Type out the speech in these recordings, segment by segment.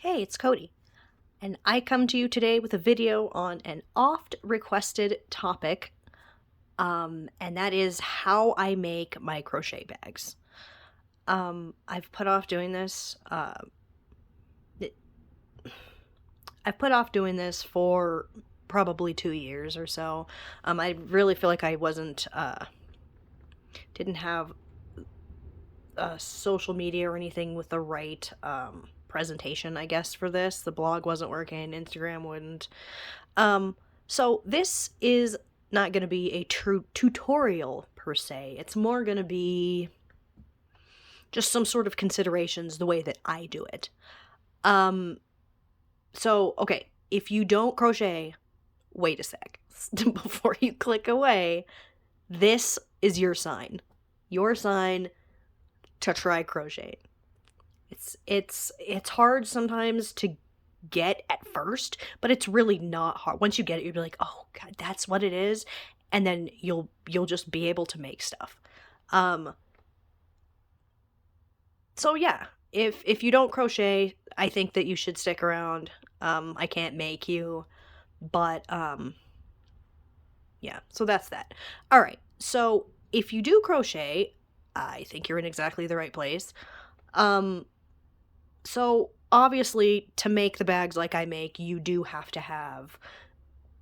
Hey, it's Cody, and I come to you today with a video on an oft requested topic, and that is how I make my crochet bags. I've put off doing this. It- I've put off doing this for probably 2 years or so. I really feel like I didn't have social media or anything with the right presentation, I guess, for this. The blog wasn't working, Instagram wouldn't. So this is not going to be a true tutorial per se. It's more going to be just some sort of considerations the way that I do it. So, okay, if you don't crochet, wait a sec. Before you click away, this is your sign. Your sign to try crocheting. It's hard sometimes to get at first, but it's really not hard. Once you get it, you'll be like, "Oh god, that's what it is." And then you'll just be able to make stuff. So yeah, if you don't crochet, I think that you should stick around. I can't make you, but yeah, so that's that. All right. So, if you do crochet, I think you're in exactly the right place. Um So, obviously, to make the bags like I make, you do have to have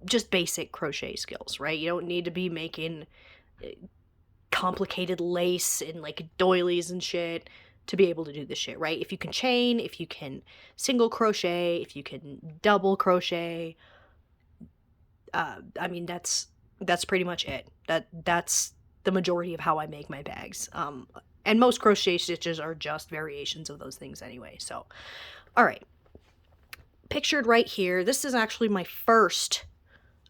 just basic crochet skills, right? You don't need to be making uh, complicated lace and like doilies and shit to be able to do this shit, right? If you can chain, if you can single crochet, if you can double crochet, I mean that's pretty much it. That's the majority of how I make my bags. And most crochet stitches are just variations of those things anyway. So, all right. Pictured right here, this is actually my first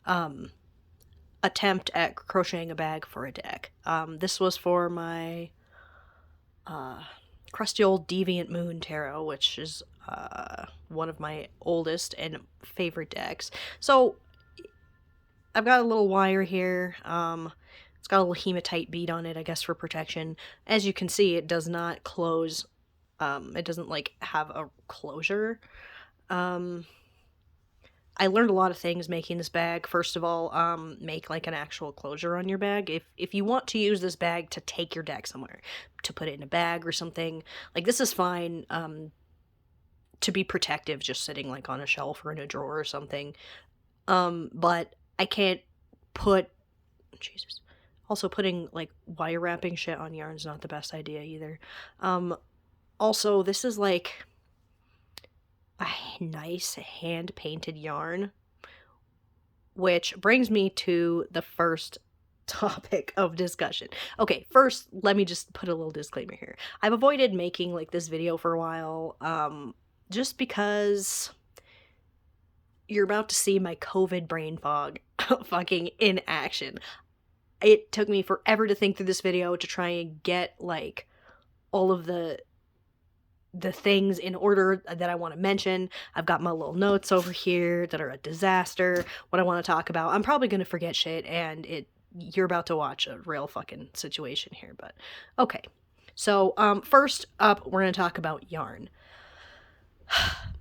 attempt at crocheting a bag for a deck. This was for my crusty old Deviant Moon Tarot, which is one of my oldest and favorite decks. So I've got a little wire here. It's got a little hematite bead on it, I guess, for protection. As you can see, it does not close. It doesn't like have a closure. I learned a lot of things making this bag. First of all, make like an actual closure on your bag. If you want to use this bag to take your deck somewhere, to put it in a bag or something, like this is fine. To be protective, just sitting like on a shelf or in a drawer or something. But I can't put, Jesus. Also, putting like wire wrapping shit on yarn is not the best idea either. Also, this is like a nice hand painted yarn, which brings me to the first topic of discussion. Okay, first, let me just put a little disclaimer here. I've avoided making like this video for a while, just because you're about to see my COVID brain fog fucking in action. It took me forever to think through this video to try and get like all of the things in order that I want to mention. I've got my little notes over here that are a disaster, what I want to talk about. I'm probably going to forget shit, and you're about to watch a real fucking situation here, but okay. So, first up, we're going to talk about yarn.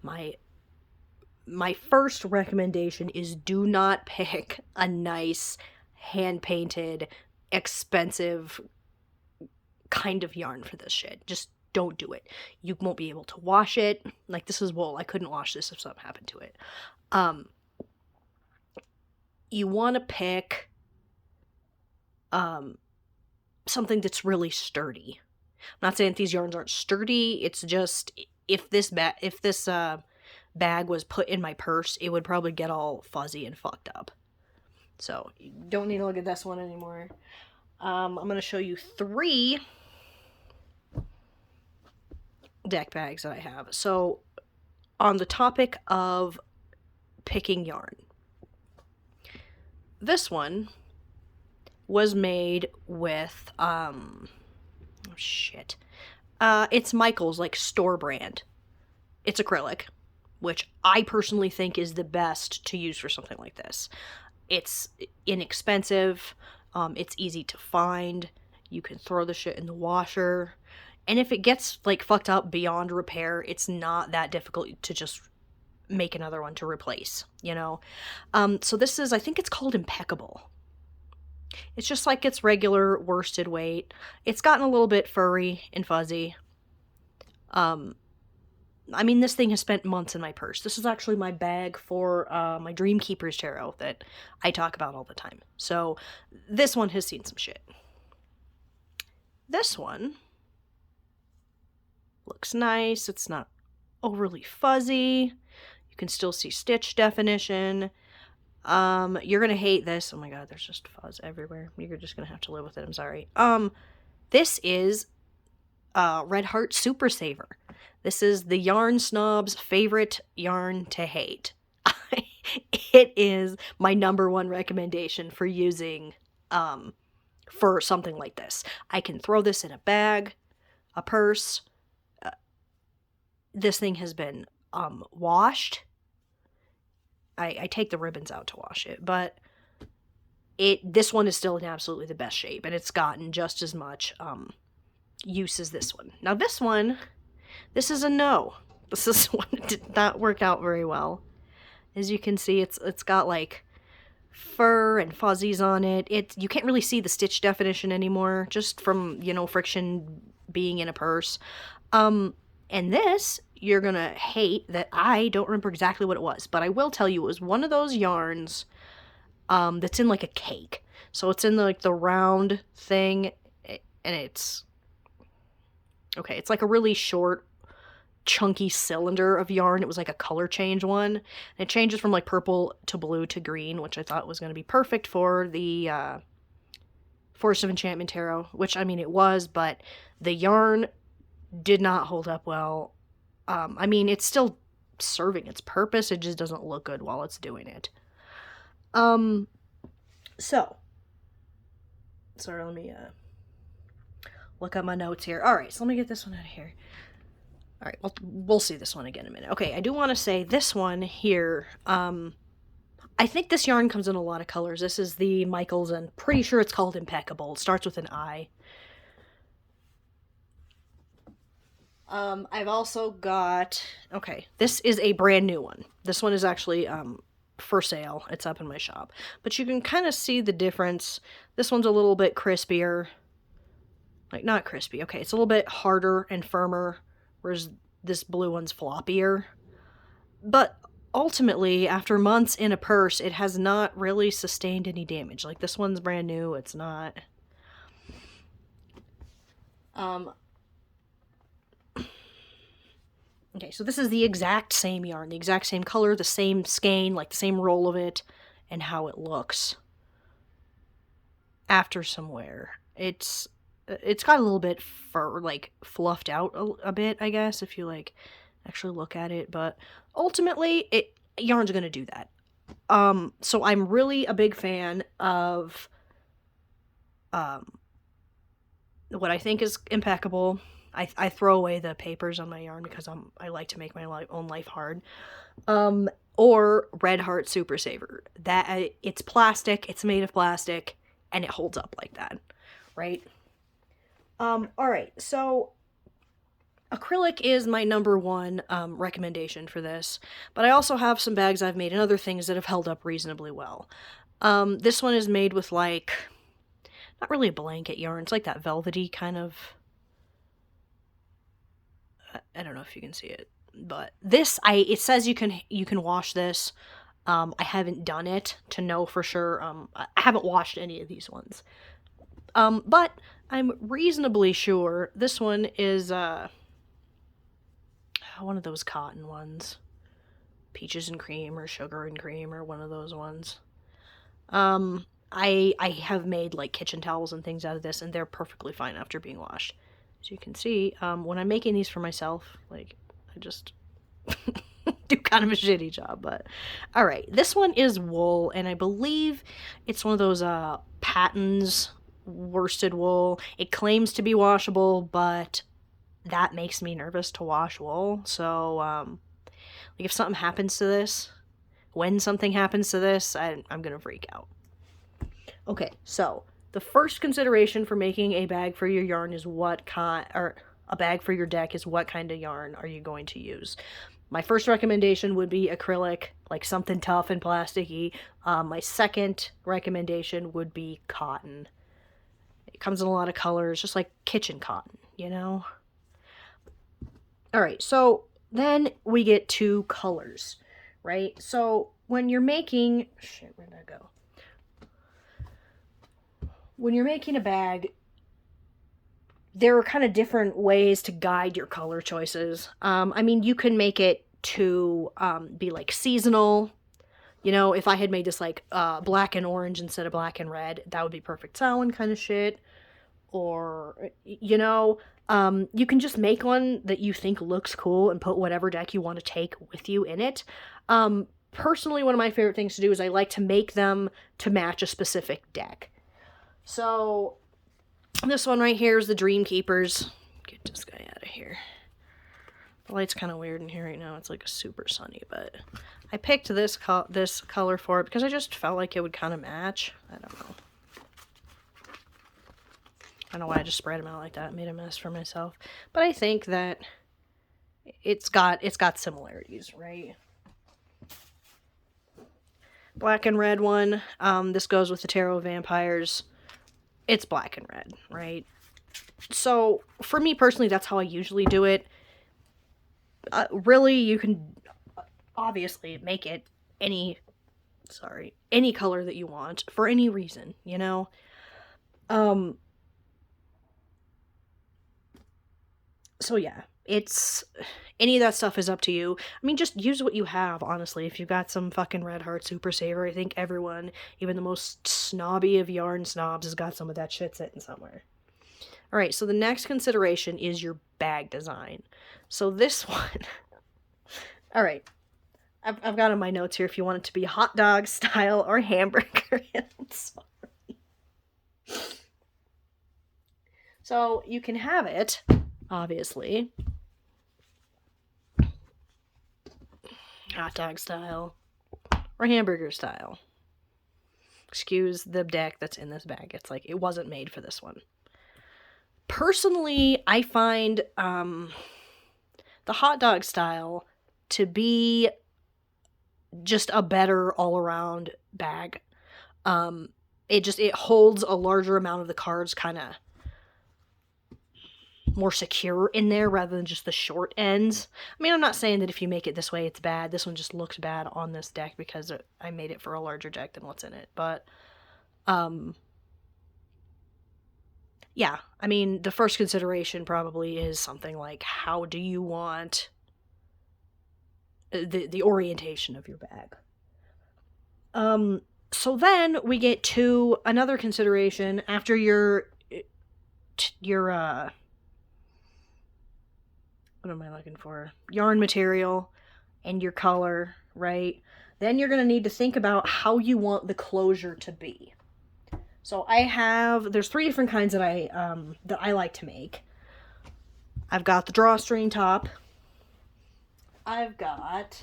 My first recommendation is do not pick a nice hand-painted, expensive kind of yarn for this shit. Just don't do it. You won't be able to wash it. Like, this is wool. I couldn't wash this if something happened to it. You want to pick something that's really sturdy. I'm not saying that these yarns aren't sturdy. It's just if this bag was put in my purse, it would probably get all fuzzy and fucked up. So you don't need to look at this one anymore. I'm going to show you 3 deck bags that I have. So on the topic of picking yarn, this one was made with it's Michael's like store brand. It's acrylic, which I personally think is the best to use for something like this. It's inexpensive, it's easy to find, you can throw the shit in the washer, And if it gets like fucked up beyond repair, it's not that difficult to just make another one to replace, you know? So this is, I think it's called Impeccable. It's just like its regular worsted weight. It's gotten a little bit furry and fuzzy. I mean, this thing has spent months in my purse. This is actually my bag for my Dream Keepers tarot that I talk about all the time. So this one has seen some shit. This one looks nice. It's not overly fuzzy. You can still see stitch definition. You're gonna hate this. Oh my god, there's just fuzz everywhere. You're just gonna have to live with it. I'm sorry. This is Red Heart Super Saver. This is the yarn snob's favorite yarn to hate. It is my #1 recommendation for using for something like this. I can throw this in a bag, a purse. This thing has been washed. I take the ribbons out to wash it, but this one is still in absolutely the best shape, and it's gotten just as much use as this one. Now this is a no. This one did not work out very well. As you can see, it's got like fur and fuzzies on it. You can't really see the stitch definition anymore, just from, you know, friction being in a purse. And this, you're gonna hate that I don't remember exactly what it was, but I will tell you it was one of those yarns that's in like a cake. So it's in the round thing, and it's okay, it's like a really short, chunky cylinder of yarn. It was like a color change one. And it changes from like purple to blue to green, which I thought was going to be perfect for the Force of Enchantment Tarot, which, I mean, it was, but the yarn did not hold up well. I mean, it's still serving its purpose. It just doesn't look good while it's doing it. So, sorry, let me look at my notes here. All right, so let me get this one out of here. All right, we'll see this one again in a minute. Okay, I do want to say this one here, I think this yarn comes in a lot of colors. This is the Michaels, and pretty sure it's called Impeccable. It starts with an I. I've also got, okay, this is a brand new one. This one is actually for sale. It's up in my shop. But you can kind of see the difference. This one's a little bit crispier. Like, not crispy. Okay, it's a little bit harder and firmer, whereas this blue one's floppier. But ultimately, after months in a purse, it has not really sustained any damage. Like, this one's brand new. It's not. Okay, so this is the exact same yarn, the exact same color, the same skein, like the same roll of it, and how it looks after some wear. It's got a little bit like fluffed out a bit, I guess, if you like actually look at it, but ultimately yarn's gonna do that. So I'm really a big fan of what I think is Impeccable. I throw away the papers on my yarn because I like to make my own life hard. Or Red Heart Super Saver. That it's plastic, it's made of plastic, and it holds up like that, right? Alright, so acrylic is my #1 recommendation for this, but I also have some bags I've made and other things that have held up reasonably well. This one is made with, like, not really a blanket yarn, it's like that velvety kind of, I don't know if you can see it, but this, it says you can wash this. I haven't done it to know for sure. I haven't washed any of these ones. But I'm reasonably sure this one is one of those cotton ones. Peaches and Cream or Sugar and Cream or one of those ones. I have made like kitchen towels and things out of this, and they're perfectly fine after being washed. As you can see, when I'm making these for myself, like, I just do kind of a shitty job, but alright. This one is wool, and I believe it's one of those Patton's worsted wool. It claims to be washable, but that makes me nervous to wash wool. So, like, if something happens to this, when something happens to this, I'm gonna freak out. Okay, so the first consideration for making a bag for your yarn is what kind, or a bag for your deck is what kind of yarn are you going to use. My first recommendation would be acrylic, like something tough and plasticky. My second recommendation would be cotton. It comes in a lot of colors, just like kitchen cotton, you know? All right, so then we get to colors, right? So when you're making, shit, where'd that go? When you're making a bag, there are kind of different ways to guide your color choices. I mean, you can make it to be like seasonal. You know, if I had made this like black and orange instead of black and red, that would be perfect Samhain kind of shit. Or, you know, you can just make one that you think looks cool and put whatever deck you want to take with you in it. Personally, one of my favorite things to do is I like to make them to match a specific deck. So this one right here is the Dream Keepers. Get this guy out of here. The light's kind of weird in here right now. It's like super sunny, but I picked this color for it because I just felt like it would kind of match. I don't know. I don't know why I just spread them out like that. Made a mess for myself. But I think that it's got similarities, right? Black and red one. This goes with the Tarot Vampires. It's black and red, right? So, for me personally, that's how I usually do it. Really, you can obviously make it any color that you want for any reason, you know? So yeah, it's, any of that stuff is up to you. I mean, just use what you have, honestly. If you've got some fucking Red Heart Super Saver, I think everyone, even the most snobby of yarn snobs, has got some of that shit sitting somewhere. Alright, so the next consideration is your bag design. So this one, alright, I've got on my notes here if you want it to be hot dog style or hamburger. I'm sorry. So you can have it, obviously, hot dog style or hamburger style. Excuse the deck that's in this bag. It's like, it wasn't made for this one. Personally, I find the hot dog style to be just a better all-around bag. It holds a larger amount of the cards kind of more secure in there rather than just the short ends. I mean, I'm not saying that if you make it this way it's bad. This one just looks bad on this deck because I made it for a larger deck than what's in it. But, yeah, I mean, the first consideration probably is something like, how do you want the orientation of your bag? So then we get to another consideration after your what am I looking for? Yarn material and your color, right? Then you're going to need to think about how you want the closure to be. So there's 3 different kinds that I like to make. I've got the drawstring top. I've got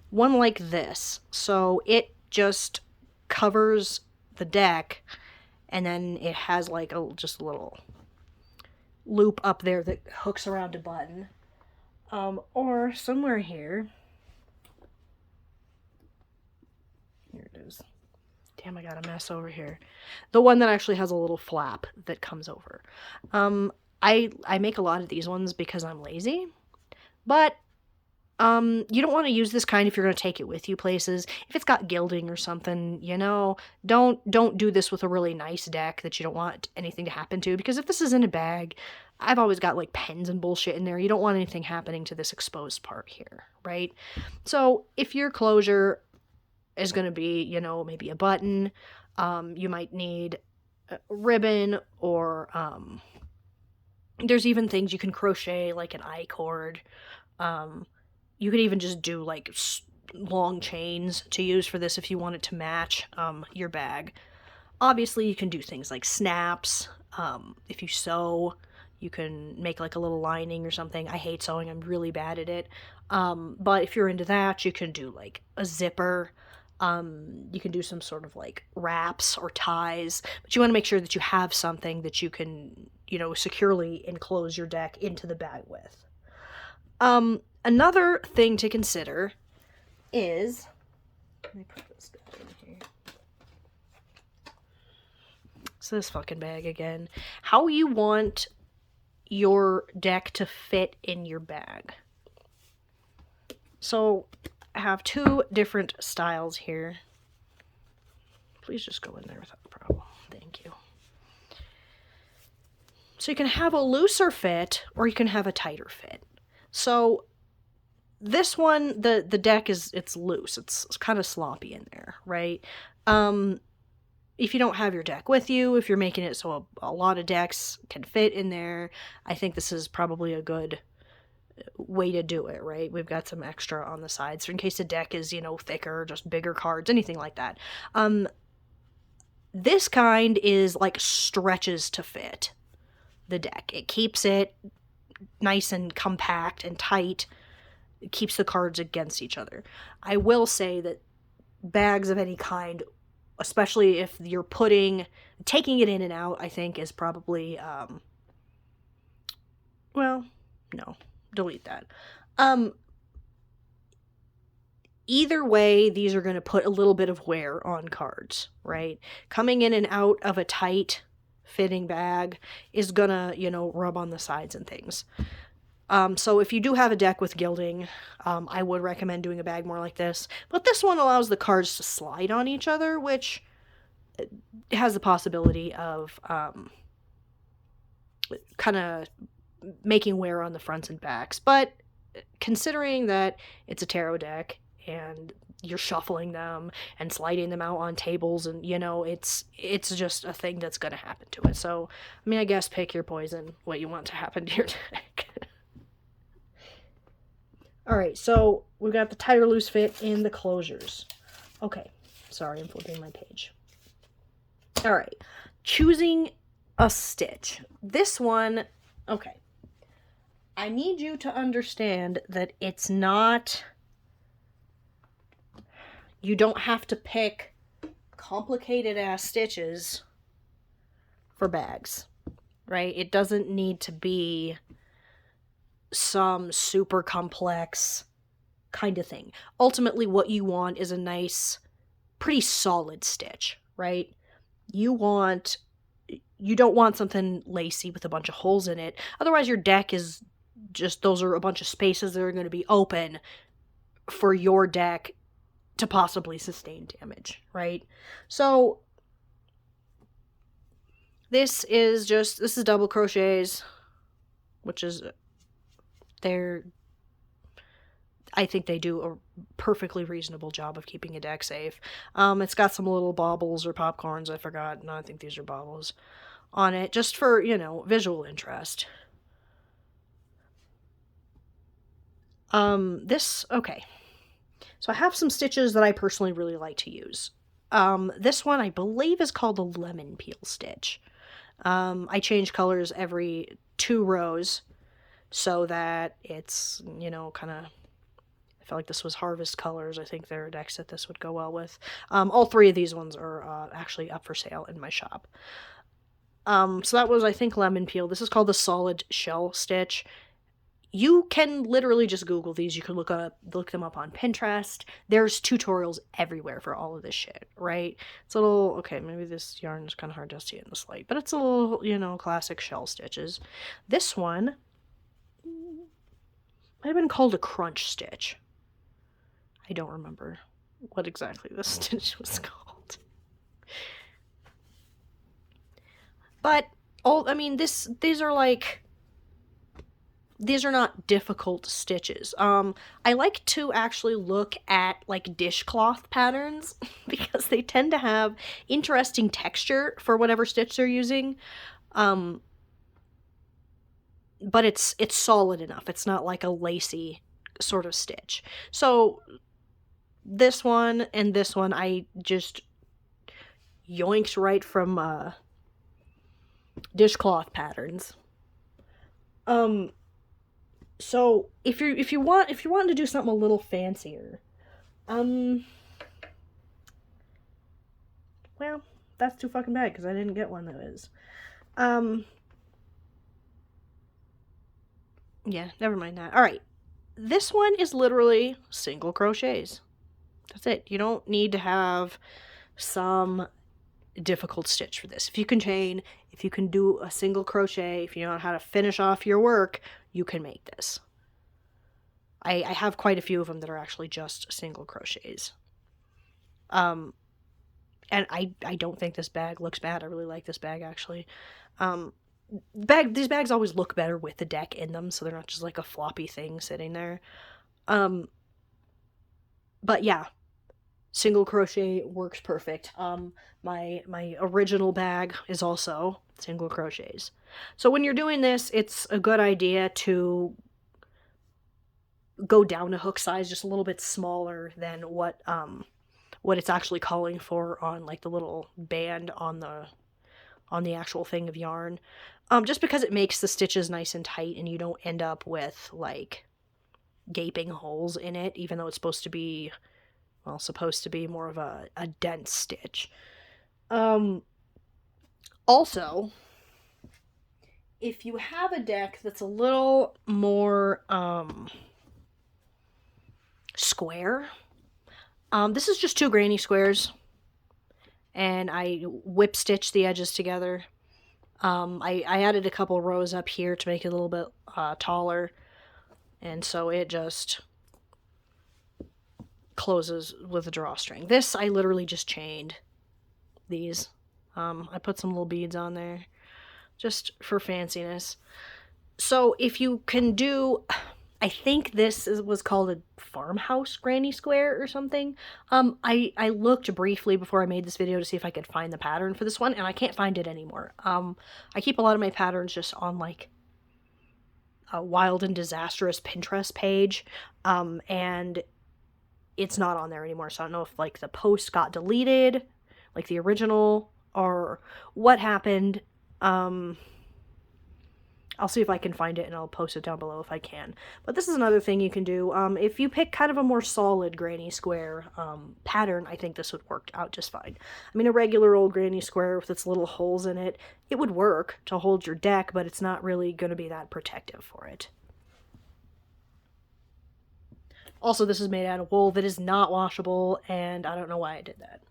one like this. So it just covers the deck and then it has like just a little loop up there that hooks around a button. Or somewhere here. Here it is. Damn, I got a mess over here. The one that actually has a little flap that comes over. I make a lot of these ones because I'm lazy. But you don't want to use this kind if you're going to take it with you places. If it's got gilding or something, you know, don't do this with a really nice deck that you don't want anything to happen to. Because if this is in a bag, I've always got like pens and bullshit in there. You don't want anything happening to this exposed part here, right? So if your closure is going to be, you know, maybe a button, you might need a ribbon, or there's even things you can crochet like an I-cord. You could even just do like long chains to use for this if you want it to match your bag. Obviously, you can do things like snaps. If you sew, you can make like a little lining or something. I hate sewing. I'm really bad at it. But if you're into that, you can do like a zipper. You can do some sort of like wraps or ties. But you want to make sure that you have something that you can you know, securely enclose your deck into the bag with. Another thing to consider is, let me put this guy in here. So this fucking bag again. How you want your deck to fit in your bag. So I have two different styles here. Please just go in there without a problem. Thank you. So you can have a looser fit or you can have a tighter fit. So this one, the deck it's loose. It's kind of sloppy in there, right? If you don't have your deck with you, if you're making it so a lot of decks can fit in there, I think this is probably a good way to do it, right? We've got some extra on the sides in case the deck is, you know, thicker, just bigger cards, anything like that. This kind is like stretches to fit the deck. It keeps it nice and compact and tight. It keeps the cards against each other. I will say that bags of any kind, especially if you're taking it in and out, I think is probably, well, no, delete that. Either way, these are going to put a little bit of wear on cards, right? Coming in and out of a tight fitting bag is gonna, you know, rub on the sides and things. So if you do have a deck with gilding, I would recommend doing a bag more like this. But this one allows the cards to slide on each other, which has the possibility of kind of making wear on the fronts and backs. But considering that it's a tarot deck and you're shuffling them and sliding them out on tables, and you know, it's just a thing that's going to happen to it. So, I mean, I guess pick your poison, what you want to happen to your deck. Alright, so we've got the tighter loose fit and the closures. Okay, sorry, I'm flipping my page. Alright, choosing a stitch. This one, okay. I need you to understand that it's not... You don't have to pick complicated-ass stitches for bags, right? It doesn't need to be some super complex kind of thing. Ultimately, what you want is a nice, pretty solid stitch, right? You don't want something lacy with a bunch of holes in it. Otherwise, your deck is just, those are a bunch of spaces that are going to be open for your deck to possibly sustain damage, right? So this is double crochets, which is I think they do a perfectly reasonable job of keeping a deck safe. It's got some little baubles or popcorns, I forgot. No, I think these are baubles on it, just for, you know, visual interest. Okay. So I have some stitches that I personally really like to use. This one I believe is called the lemon peel stitch. I change colors every 2 rows so that it's, you know, kind of, I feel like this was Harvest colors. I think there are decks that this would go well with. All 3 of these ones are actually up for sale in my shop. So that was, I think, lemon peel. This is called the solid shell stitch. You can literally just Google these. You can look them up on Pinterest. There's tutorials everywhere for all of this shit, right? It's a little, okay, maybe this yarn is kind of hard to see in this light, but it's a little, you know, classic shell stitches. This one might have been called a crunch stitch. I don't remember what exactly this stitch was called. But, I mean, these are like... These are not difficult stitches. I like to actually look at like dishcloth patterns because they tend to have interesting texture for whatever stitch they're using. But it's solid enough. It's not like a lacy sort of stitch. So this one and this one I just yoinked right from dishcloth patterns. So if you want to do something a little fancier, well, that's too fucking bad because I didn't get one that is. Yeah, never mind that. All right. This one is literally single crochets. That's it. You don't need to have some difficult stitch for this. If you can chain, if you can do a single crochet, if you know how to finish off your work, you can make this. I have quite a few of them that are actually just single crochets. And I don't think this bag looks bad. I really like this bag, actually. These bags always look better with the deck in them, so they're not just like a floppy thing sitting there. But yeah, single crochet works perfect. My original bag is also single crochets. So when you're doing this, it's a good idea to go down a hook size just a little bit smaller than what it's actually calling for on like the little band on the actual thing of yarn. Just because it makes the stitches nice and tight and you don't end up with like gaping holes in it, even though it's supposed to be more of a dense stitch. Also, if you have a deck that's a little more square, this is just 2 granny squares, and I whip stitched the edges together. I added a couple rows up here to make it a little bit taller, and so it just closes with a drawstring. This I literally just chained these. I put some little beads on there just for fanciness. So if you can do, I think this was called a farmhouse granny square or something. I looked briefly before I made this video to see if I could find the pattern for this one, and I can't find it anymore. I keep a lot of my patterns just on like a Wild and Disastrous Pinterest page, and it's not on there anymore, so I don't know if like the post got deleted, like the original, or what happened. I'll see if I can find it and I'll post it down below if I can. But this is another thing you can do. If you pick kind of a more solid granny square pattern, I think this would work out just fine. I mean, a regular old granny square with its little holes in it, it would work to hold your deck, but it's not really going to be that protective for it. Also, this is made out of wool that is not washable, and I don't know why I did that.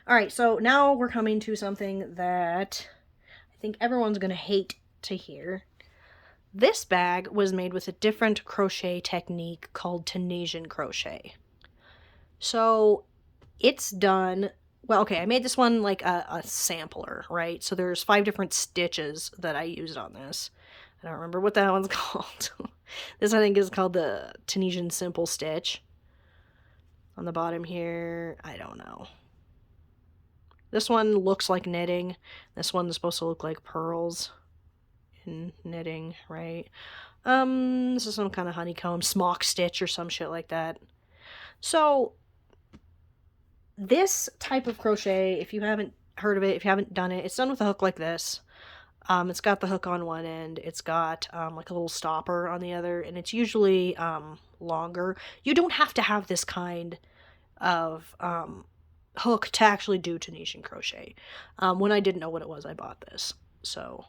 Alright, so now we're coming to something that I think everyone's going to hate to hear. This bag was made with a different crochet technique called Tunisian crochet. So it's done, well, okay, I made this one like a sampler, right? So there's 5 different stitches that I used on this. I don't remember what that one's called. This, I think, is called the Tunisian Simple Stitch. On the bottom here, I don't know. This one looks like knitting. This one is supposed to look like pearls in knitting, right? This is some kind of honeycomb smock stitch or some shit like that. So, this type of crochet, if you haven't heard of it, if you haven't done it, it's done with a hook like this. It's got the hook on one end, it's got like a little stopper on the other, and it's usually longer. You don't have to have this kind of hook to actually do Tunisian crochet. When I didn't know what it was, I bought this. So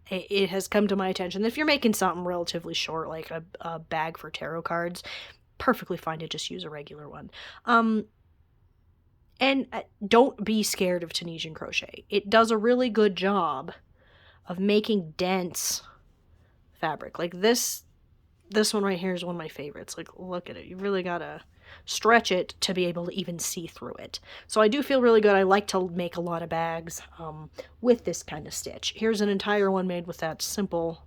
it has come to my attention that if you're making something relatively short, like a bag for tarot cards, perfectly fine to just use a regular one. And don't be scared of Tunisian crochet. It does a really good job of making dense fabric. Like this one right here is one of my favorites. Like, look at it. You really gotta stretch it to be able to even see through it. So I do feel really good. I like to make a lot of bags with this kind of stitch. Here's an entire one made with that simple,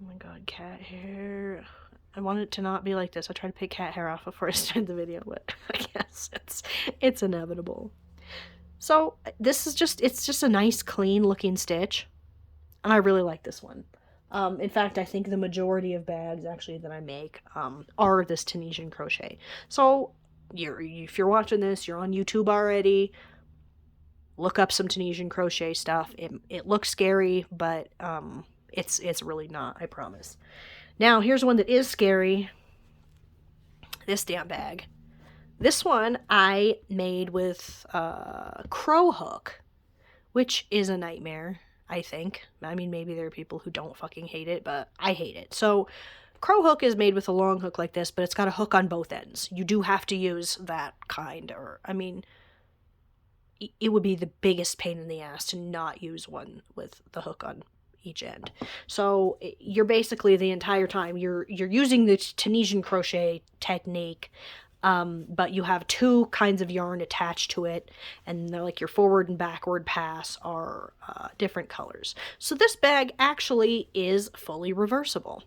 oh my god, cat hair. I want it to not be like this. I tried to pick cat hair off before I started the video, but I guess it's inevitable. So this is it's just a nice clean looking stitch, and I really like this one. In fact, I think the majority of bags actually that I make are this Tunisian crochet. So if you're watching this, you're on YouTube already, look up some Tunisian crochet stuff. It looks scary, but it's really not, I promise. Now, here's one that is scary. This damn bag. This one I made with a crow hook, which is a nightmare. I think. I mean, maybe there are people who don't fucking hate it, but I hate it. So crow hook is made with a long hook like this, but it's got a hook on both ends. You do have to use that kind, or, I mean, it would be the biggest pain in the ass to not use one with the hook on each end. So you're basically the entire time you're using the Tunisian crochet technique, but you have two kinds of yarn attached to it, and they're like your forward and backward pass are different colors. So this bag actually is fully reversible.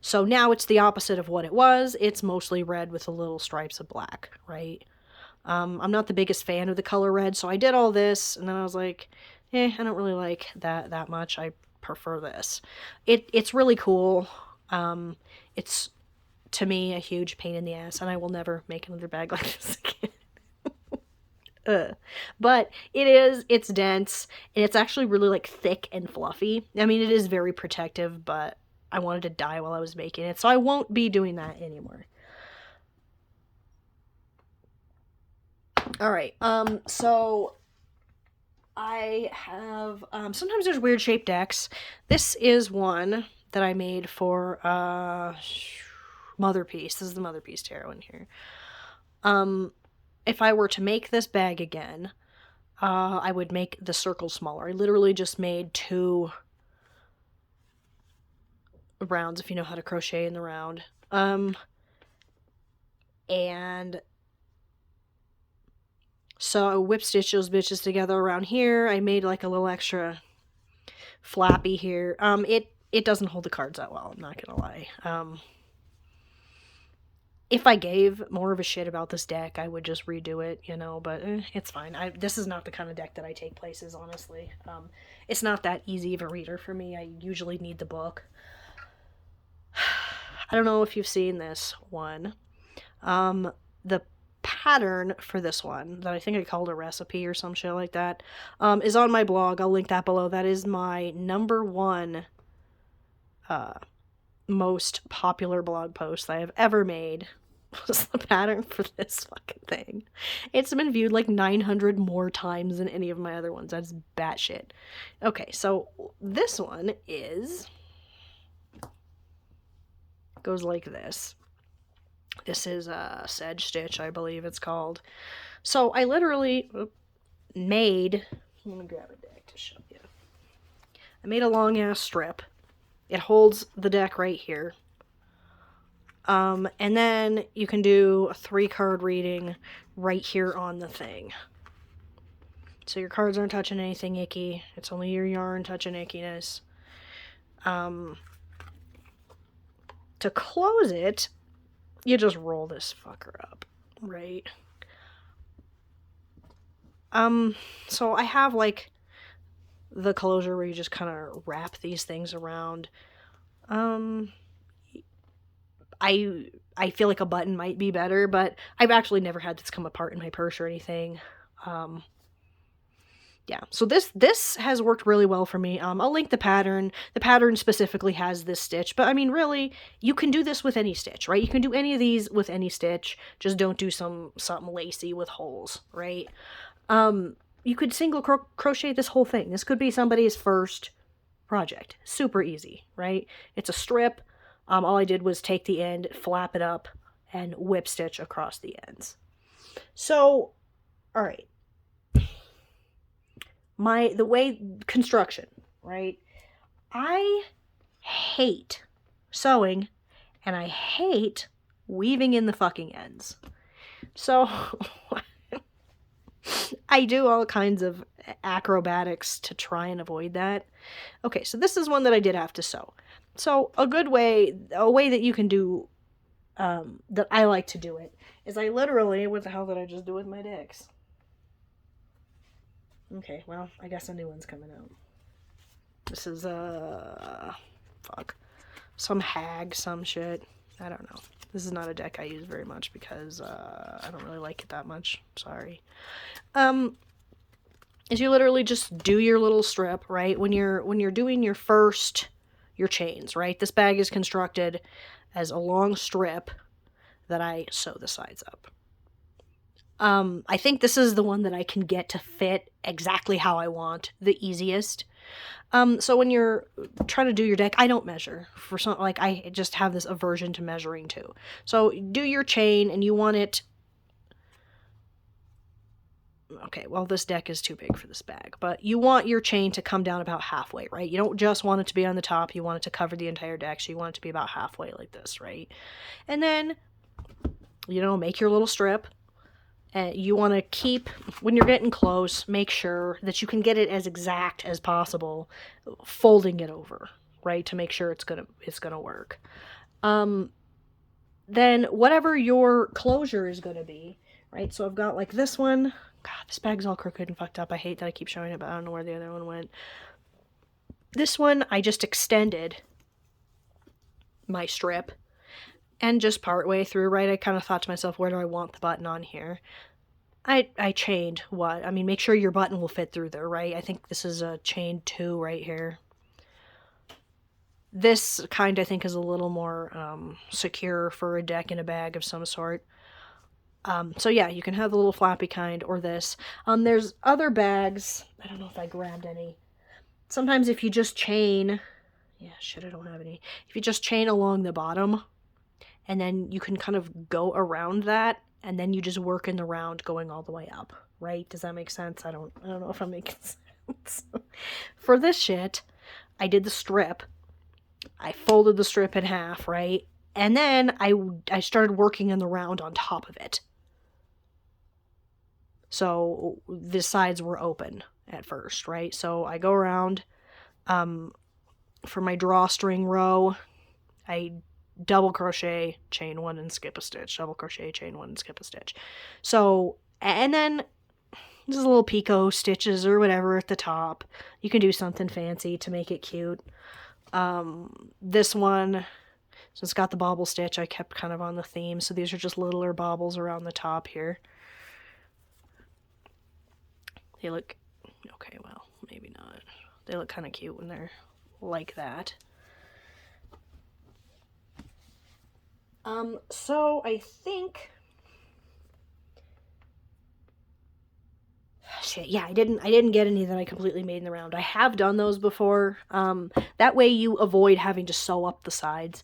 So now it's the opposite of what it was. It's mostly red with the little stripes of black, right? I'm not the biggest fan of the color red, so I did all this, and then I was like, I don't really like that much. I prefer this. It's really cool. It's, to me, a huge pain in the ass, and I will never make another bag like this again. But it's dense, and it's actually really, like, thick and fluffy. I mean, it is very protective, but I wanted to die while I was making it, so I won't be doing that anymore. Alright, so I have, sometimes there's weird shaped decks. This is one that I made for, Mother Piece. This is the Mother Piece Tarot in here. If I were to make this bag again, I would make the circle smaller. I literally just made 2 rounds, if you know how to crochet in the round. And so I whip stitch those bitches together around here. I made like a little extra flappy here. It doesn't hold the cards that well, I'm not gonna lie. If I gave more of a shit about this deck, I would just redo it, you know, but it's fine. This is not the kind of deck that I take places, honestly. It's not that easy of a reader for me. I usually need the book. I don't know if you've seen this one. The pattern for this one, that I think I called a recipe or some shit like that, is on my blog. I'll link that below. That is my #1 most popular blog post that I have ever made, was the pattern for this fucking thing. It's been viewed like 900 more times than any of my other ones. That's batshit. Okay, so this one goes like this. This is a sedge stitch, I believe it's called. So I literally made, let me grab a deck to show you. I made a long ass strip. It holds the deck right here. And then you can do a 3-card reading right here on the thing. So your cards aren't touching anything icky. It's only your yarn touching ickiness. To close it, you just roll this fucker up, right? So I have like the closure where you just kind of wrap these things around. I feel like a button might be better, but I've actually never had this come apart in my purse or anything. Yeah, so this has worked really well for me. I'll link the pattern. The pattern specifically has this stitch, but I mean, really, you can do this with any stitch, right? You can do any of these with any stitch, just don't do something lacy with holes, right? You could single crochet this whole thing. This could be somebody's first project. Super easy, right? It's a strip. All I did was take the end, flap it up, and whip stitch across the ends. So, all right. The way construction, right? I hate sewing, and I hate weaving in the fucking ends. So I do all kinds of acrobatics to try and avoid that. Okay, so this is one that I did have to sew. So a way that you can do, that I like to do it, is I literally, what the hell did I just do with my decks? Okay, well, I guess a new one's coming out. This is, some hag, some shit. I don't know. This is not a deck I use very much because, I don't really like it that much. Sorry. Is you literally just do your little strip, right? When you're doing your chains, right? This bag is constructed as a long strip that I sew the sides up. I think this is the one that I can get to fit exactly how I want, the easiest. So when you're trying to do your deck, I don't measure for some, like, I just have this aversion to measuring too. So do your chain, and you want it, okay, well, this deck is too big for this bag, but you want your chain to come down about halfway, right? You don't just want it to be on the top, you want it to cover the entire deck, so you want it to be about halfway like this, right? And then, you know, make your little strip. And you want to keep, when you're getting close, make sure that you can get it as exact as possible, folding it over, right, to make sure it's gonna work. Then whatever your closure is gonna be, right? So I've got like this one. God, this bag's all crooked and fucked up. I hate that I keep showing it, but I don't know where the other one went. This one, I just extended my strip, and just partway through, right, I kind of thought to myself, where do I want the button on here? I chained what? I mean, make sure your button will fit through there, right? I think this is a chain 2 right here. This kind, I think, is a little more secure for a deck in a bag of some sort. So yeah, you can have the little flappy kind, or this. There's other bags. I don't know if I grabbed any. Sometimes if you just chain... Yeah, shit, I don't have any. If you just chain along the bottom, and then you can kind of go around that, and then you just work in the round going all the way up, right? Does that make sense? I don't know if I'm making sense. For this shit, I did the strip. I folded the strip in half, right? And then I started working in the round on top of it. So the sides were open at first, right? So I go around. For my drawstring row, I double crochet, chain 1, and skip a stitch. Double crochet, chain 1, and skip a stitch. So, and then just little picot stitches or whatever at the top. You can do something fancy to make it cute. This one, so it's got the bobble stitch, I kept kind of on the theme. So these are just littler bobbles around the top here. They look, okay, well, maybe not. They look kind of cute when they're like that. So I think, shit, yeah, I didn't get any that I completely made in the round. I have done those before. That way you avoid having to sew up the sides.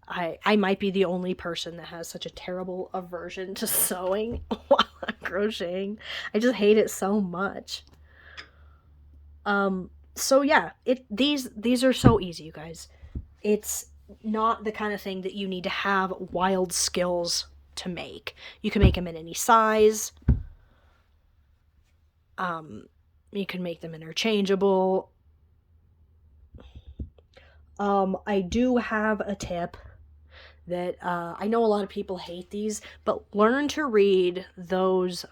I might be the only person that has such a terrible aversion to sewing while I'm crocheting. I just hate it so much. So yeah, these are so easy, you guys. It's not the kind of thing that you need to have wild skills to make. You can make them in any size. You can make them interchangeable. I do have a tip that I know a lot of people hate these, but learn to read those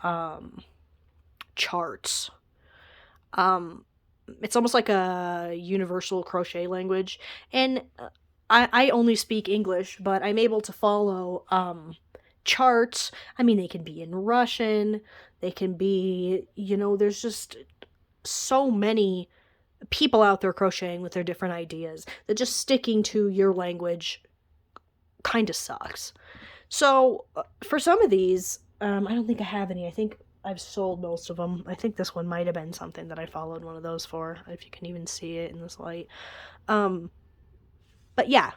charts. It's almost like a universal crochet language, and I only speak English, but I'm able to follow charts. I mean, they can be in Russian, they can be, you know, there's just so many people out there crocheting with their different ideas that just sticking to your language kind of sucks. So for some of these, I don't think I have any. I think I've sold most of them. I think this one might have been something that I followed one of those for, if you can even see it in this light. But yeah,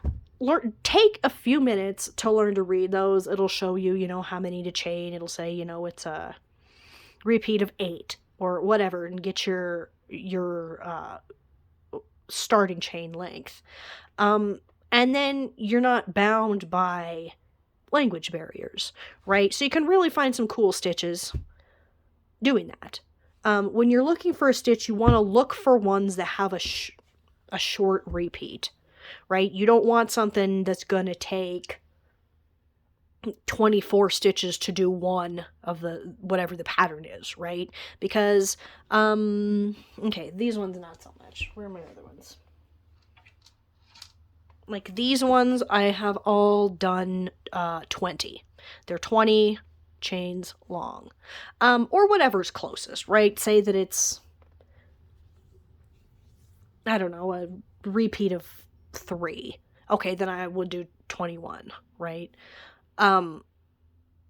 take a few minutes to learn to read those. It'll show you, you know, how many to chain. It'll say, you know, it's a repeat of 8 or whatever, and get your starting chain length. And then you're not bound by language barriers, right? So you can really find some cool stitches doing that. When you're looking for a stitch, you want to look for ones that have a short repeat, right? You don't want something that's going to take 24 stitches to do one of the whatever the pattern is, right? Because okay, these ones not so much. Where are my other ones? Like these ones I have all done 20. They're 20 chains long. Or whatever's closest, right? Say that it's, I don't know, a repeat of 3. Okay, then I would do 21, right?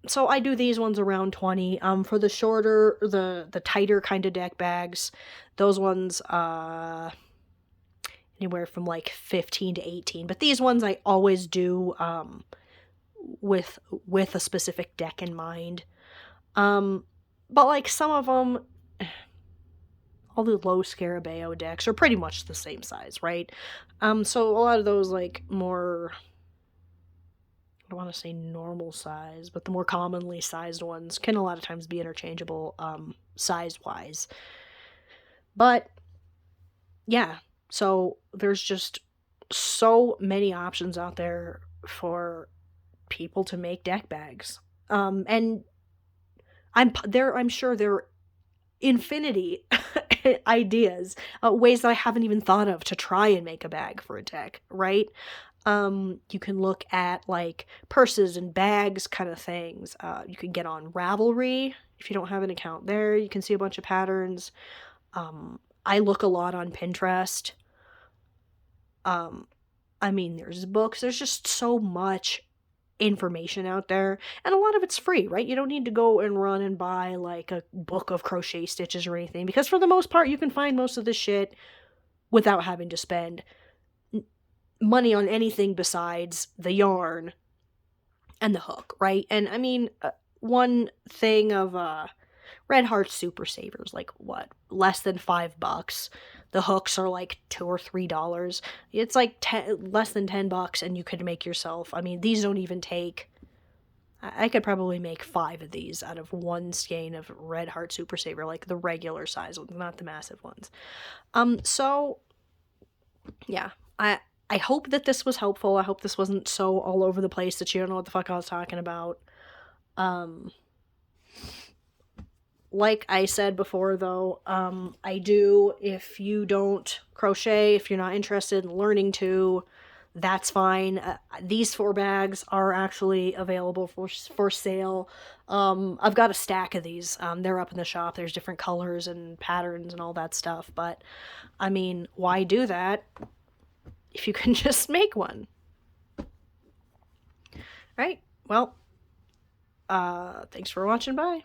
so I do these ones around 20. For the shorter, the tighter kind of deck bags, those ones, anywhere from like 15 to 18. But these ones I always do, with a specific deck in mind. But like some of them, all the low Scarabeo decks are pretty much the same size, right? So a lot of those like more, I don't want to say normal size, but the more commonly sized ones can a lot of times be interchangeable, size-wise. But yeah, so there's just so many options out there for people to make deck bags. And I'm sure there are infinity ideas, ways that I haven't even thought of to try and make a bag for a deck, right? You can look at like purses and bags kind of things. You can get on Ravelry if you don't have an account there. You can see a bunch of patterns. I look a lot on Pinterest. I mean, there's books. There's just so much information out there, and a lot of it's free, right? You don't need to go and run and buy like a book of crochet stitches or anything, because for the most part you can find most of this shit without having to spend money on anything besides the yarn and the hook, right? And I mean, one thing of Red Heart Super Savers, like what, less than $5. The hooks are like $2 or $3. It's like less than $10, and you could make yourself. I mean, these don't even take. I could probably make 5 of these out of one skein of Red Heart Super Saver, like the regular size ones, not the massive ones. So yeah, I hope that this was helpful. I hope this wasn't so all over the place that you don't know what the fuck I was talking about. Like I said before, though, I do, if you don't crochet, if you're not interested in learning to, that's fine. These 4 bags are actually available for sale. I've got a stack of these. They're up in the shop. There's different colors and patterns and all that stuff. But, I mean, why do that if you can just make one? Right? Well, thanks for watching. Bye.